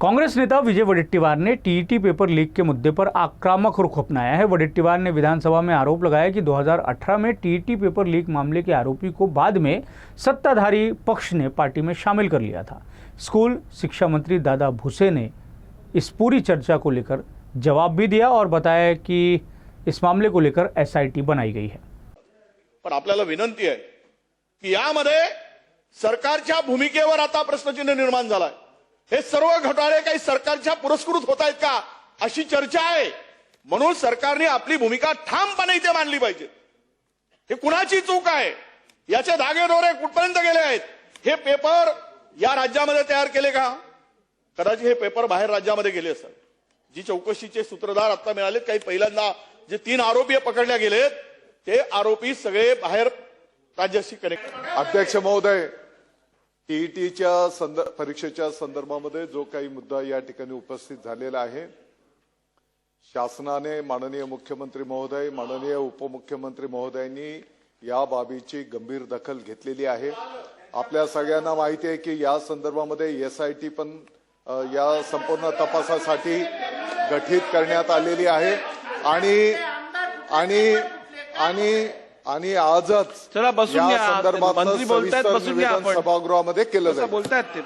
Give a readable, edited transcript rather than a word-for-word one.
कांग्रेस नेता विजय वडेट्टीवार ने TET paper leak के मुद्दे पर आक्रामक रुख अपनाया है। वडेट्टीवार ने विधानसभा में आरोप लगाया कि 2018 में टीईटी पेपर लीक मामले के आरोपी को बाद में सत्ताधारी पक्ष ने पार्टी में शामिल कर लिया था। स्कूल शिक्षा मंत्री दादा भुसे ने इस पूरी चर्चा को लेकर जवाब भी दिया और बताया कि इस मामले को लेकर एसआईटी बनाई गई है। पण आपल्याला विनंती आहे की यामध्ये सरकारच्या भूमिकेवर आता प्रश्नचिन्ह निर्माण झालाय। हे सर्व घोटाळे काही सरकारच्या पुरस्कृत होत आहेत का अशी चर्चा आहे। म्हणून सरकारने आपली भूमिका ठामपणे इथे मांडली पाहिजे। हे कुणाची चूक आहे याचे धागेदोरे कुठपर्यंत गेले आहेत? हे पेपर या राज्यामध्ये तयार केले का? कदाचित हे पेपर बाहेर राज्यामध्ये गेले असतात। जी चौकशीचे सूत्रधार आता मिळाले, काही पहिल्यांदा जे 3 आरोपी पकडले गेलेत ते आरोपी सगळे बाहेर राज्याशी कनेक्ट। अध्यक्ष महोदय, टीईटीच्या परीक्षेच्या संदर्भामध्ये जो काही मुद्दा या ठिकाणी उपस्थित झालेला आहे, शासनाने माननीय मुख्यमंत्री महोदय, माननीय उपमुख्यमंत्री महोदयांनी या बाबीची गंभीर दखल घेतलेली आहे। आपल्या सगळ्यांना माहिती आहे की या संदर्भामध्ये एसआयटी पण या संपूर्ण तपासासाठी गठीत करण्यात आलेली आहे आणि आजच चला बसून या घ्या, संदर्भात मंत्री बोलतायत, बसून घ्या आपण। सभागृहामध्ये केलं जाईल। बोलतायत ते